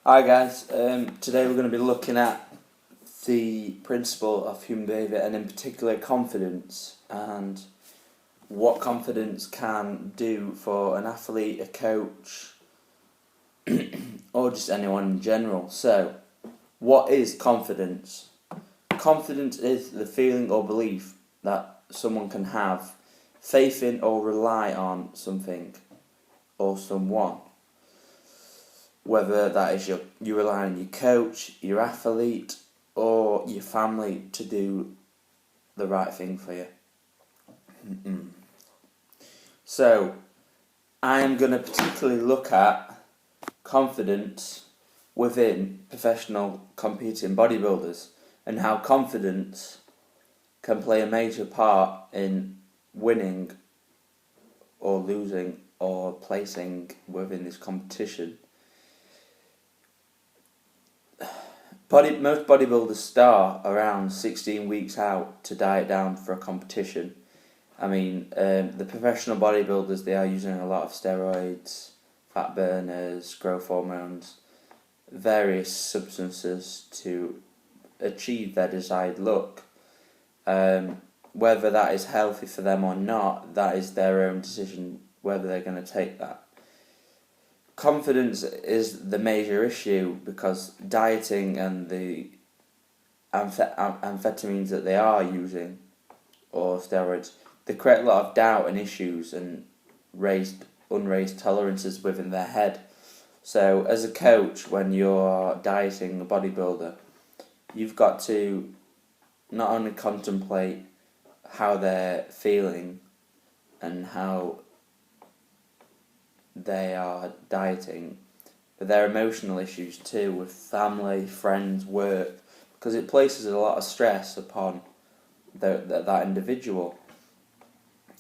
Hi guys, today we're going to be looking at the principle of human behaviour and in particular confidence and what confidence can do for an athlete, a coach or just anyone in general. So, what is confidence? Confidence is the feeling or belief that someone can have faith in or rely on something or someone. Whether that is you rely on your coach, your athlete, or your family to do the right thing for you. So, I am going to particularly look at confidence within professional competing bodybuilders and how confidence can play a major part in winning or losing or placing within this competition. Most bodybuilders start around 16 weeks out to diet down for a competition. I mean, the professional bodybuilders, they are using a lot of steroids, fat burners, growth hormones, various substances to achieve their desired look. Whether that is healthy for them or not, that is their own decision whether they're going to take that. Confidence is the major issue because dieting and the amphetamines that they are using, or steroids, they create a lot of doubt and issues and unraised tolerances within their head. So as a coach, when you're dieting a bodybuilder, you've got to not only contemplate how they're feeling and how they are dieting, but their emotional issues too, with family, friends, work, because it places a lot of stress upon that individual.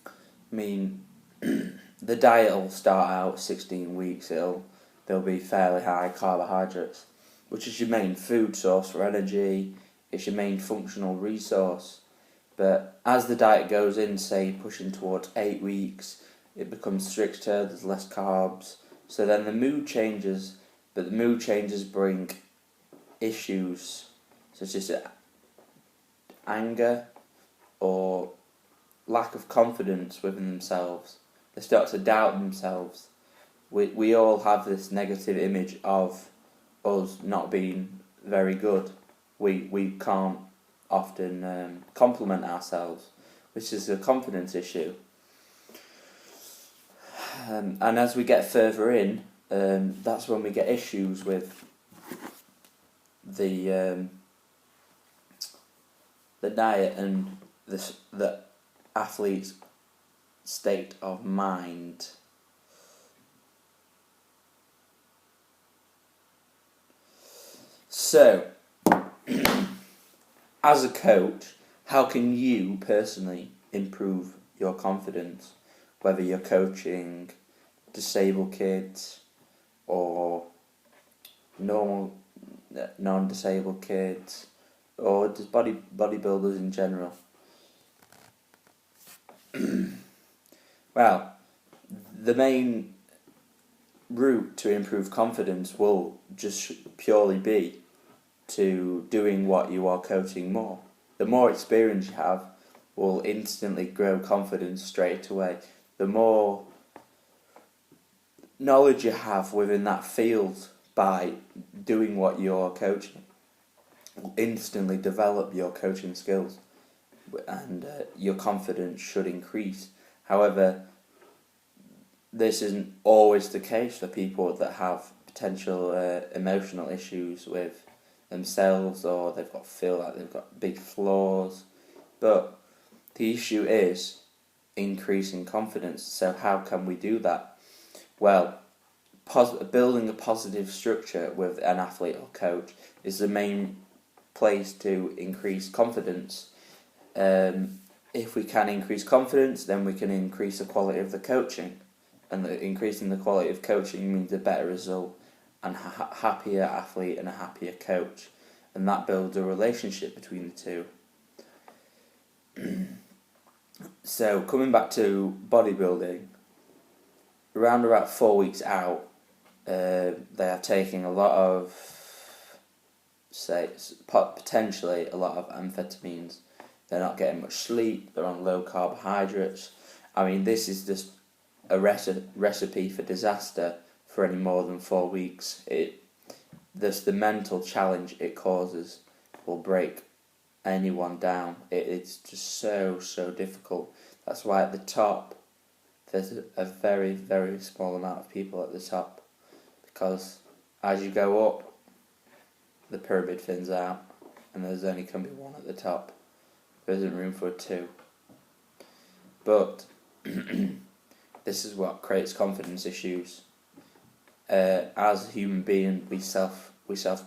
I mean, the diet will start out 16 weeks, there'll be fairly high carbohydrates, which is your main food source for energy, it's your main functional resource. But as the diet goes in, say pushing towards 8 weeks, it becomes stricter, there's less carbs, so then the mood changes, but the mood changes bring issues such as anger or lack of confidence within themselves. They start to doubt themselves. We all have this negative image of us not being very good. We can't often compliment ourselves, which is a confidence issue. And as we get further in, that's when we get issues with the diet and the athlete's state of mind. So, as a coach, how can you personally improve your confidence? Whether you're coaching disabled kids or normal non-disabled kids or just bodybuilders in general. Well, the main route to improve confidence will just purely be to doing what you are coaching more. The more experience you have will instantly grow confidence straight away. The more knowledge you have within that field by doing what you're coaching will instantly develop your coaching skills and your confidence should increase. However, this isn't always the case for people that have potential emotional issues with themselves, or feel like they've got big flaws. But the issue is increasing confidence. So how can we do that? Well, building a positive structure with an athlete or coach is the main place to increase confidence. If we can increase confidence, then we can increase the quality of the coaching. And increasing the quality of coaching means a better result and a happier athlete and a happier coach. And that builds a relationship between the two. So, coming back to bodybuilding, around about 4 weeks out, They are taking a lot of, potentially a lot of amphetamines. They're not getting much sleep. They're on low carbohydrates. I mean, this is just a recipe for disaster for any more than 4 weeks. The mental challenge it causes will break anyone down. It's just so difficult. That's why at the top there's a very, very small amount of people at the top, because as you go up, the pyramid thins out, and there's only can be one at the top. There isn't room for two. But this is what creates confidence issues. As a human being, we self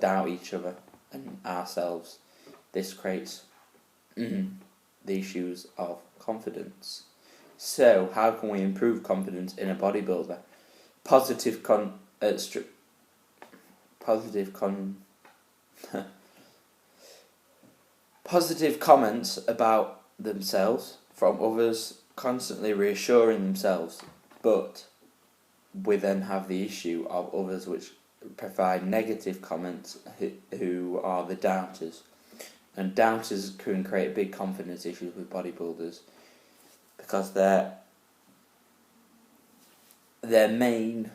doubt each other and ourselves. This creates the issues of confidence. So, how can we improve confidence in a bodybuilder? Positive comments about themselves from others, constantly reassuring themselves, but we then have the issue of others which provide negative comments, who are the doubters. And doubters can create big confidence issues with bodybuilders, because their main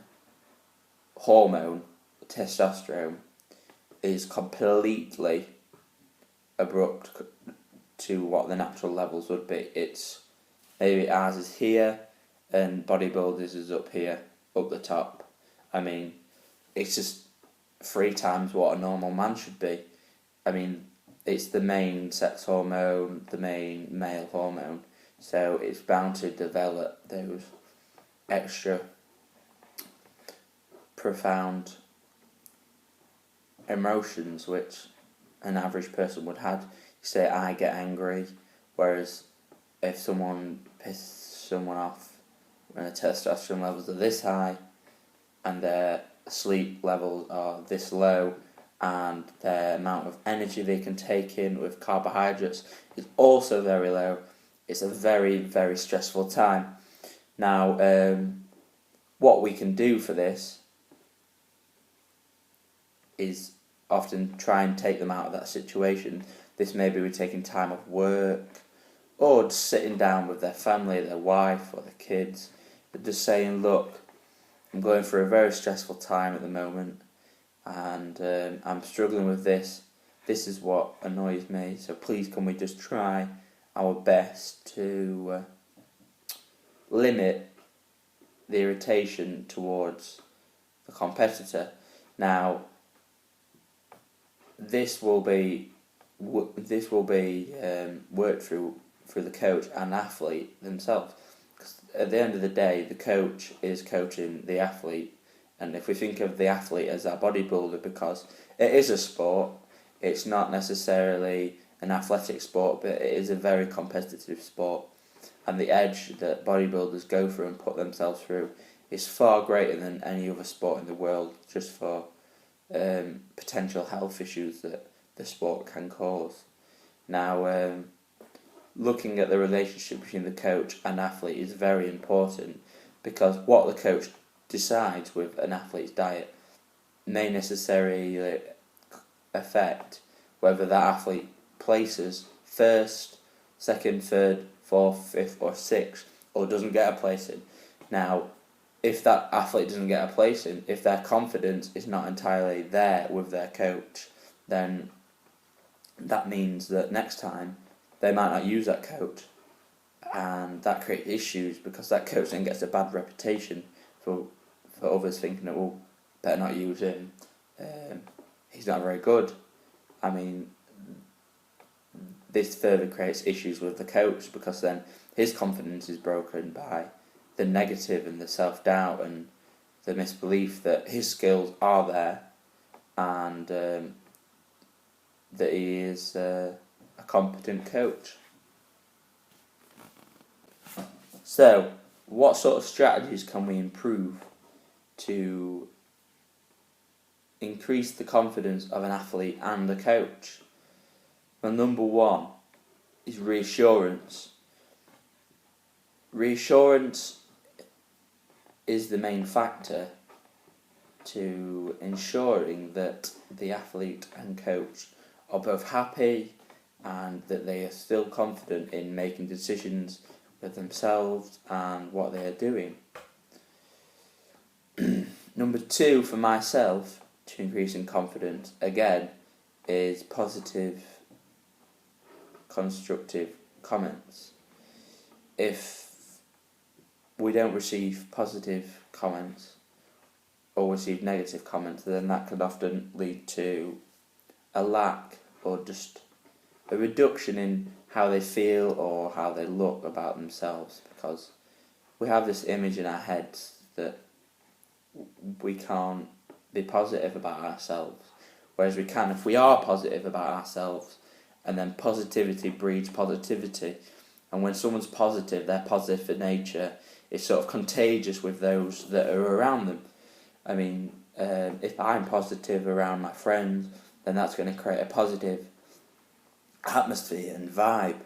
hormone, testosterone, is completely abrupt to what the natural levels would be. It's maybe ours is here and bodybuilders is up here, up the top. I mean, it's just 3 times what a normal man should be. I mean, it's the main sex hormone, the main male hormone, so it's bound to develop those extra profound emotions which an average person would have. You say, I get angry, whereas if someone pisses someone off when their testosterone levels are this high and their sleep levels are this low and their amount of energy they can take in with carbohydrates is also very low, it's a very, very stressful time. Now, what we can do for this is often try and take them out of that situation. This may be with taking time off work, or just sitting down with their family, their wife or their kids, but just saying, look, I'm going through a very stressful time at the moment, and I'm struggling with this. This is what annoys me, so please can we just try our best to limit the irritation towards the competitor. Now, this will be worked through the coach and athlete themselves. Because at the end of the day, the coach is coaching the athlete, and if we think of the athlete as our bodybuilder, because it is a sport, it's not necessarily an athletic sport, but it is a very competitive sport, and the edge that bodybuilders go through and put themselves through is far greater than any other sport in the world, just for potential health issues that the sport can cause. Now, looking at the relationship between the coach and athlete is very important, because what the coach decides with an athlete's diet may necessarily affect whether that athlete places first, second, third, fourth, fifth or sixth, or doesn't get a placing. Now, if that athlete doesn't get a placing, if their confidence is not entirely there with their coach, then that means that next time they might not use that coach, and that creates issues, because that coach then gets a bad reputation for others thinking that, well, better not use him, he's not very good. I mean, this further creates issues with the coach, because then his confidence is broken by the negative and the self-doubt and the misbelief that his skills are there, and that he is a competent coach. So, what sort of strategies can we improve to increase the confidence of an athlete and a coach? Well, number 1 is reassurance. Reassurance is the main factor to ensuring that the athlete and coach are both happy and that they are still confident in making decisions with themselves and what they are doing. Number 2 for myself to increase in confidence, again, is positive, constructive comments. If we don't receive positive comments or receive negative comments, then that could often lead to a lack or just a reduction in how they feel or how they look about themselves, because we have this image in our heads that we can't be positive about ourselves, whereas we can if we are positive about ourselves, and then positivity breeds positivity, and when someone's positive, they're positive for nature, it's sort of contagious with those that are around them. I mean, if I'm positive around my friends, then that's going to create a positive atmosphere and vibe.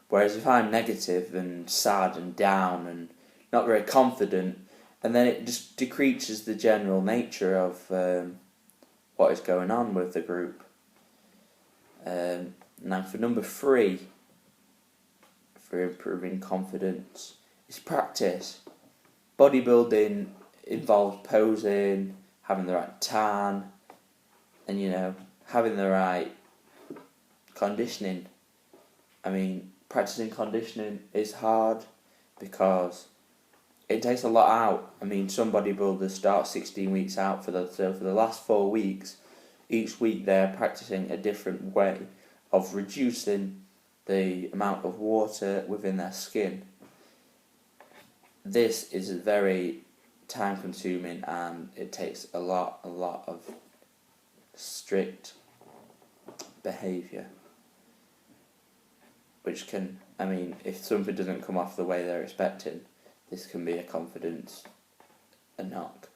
Whereas if I'm negative and sad and down and not very confident, and then it just decreases the general nature of what is going on with the group. Now for number 3, for improving confidence, is practice. Bodybuilding involves posing, having the right tan, and having the right conditioning. I mean, practicing conditioning is hard because it takes a lot out. I mean, some bodybuilders start 16 weeks out, so for the last 4 weeks, each week they're practicing a different way of reducing the amount of water within their skin. This is very time consuming and it takes a lot of strict behaviour, which can, I mean, if something doesn't come off the way they're expecting, this can be a confidence knock,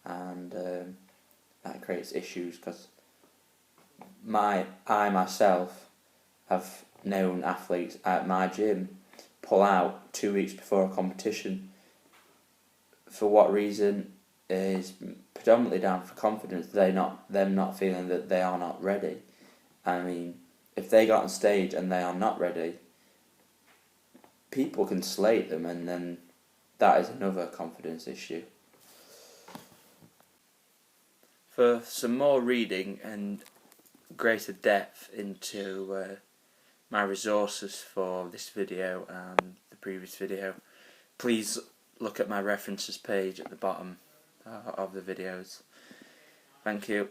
and that creates issues, because I myself have known athletes at my gym pull out 2 weeks before a competition. For what reason is predominantly down for confidence. Them not feeling that they are not ready. I mean, if they got on stage and they are not ready, people can slate them, and then that is another confidence issue. For some more reading and greater depth into my resources for this video and the previous video, please look at my references page at the bottom of the videos. Thank you.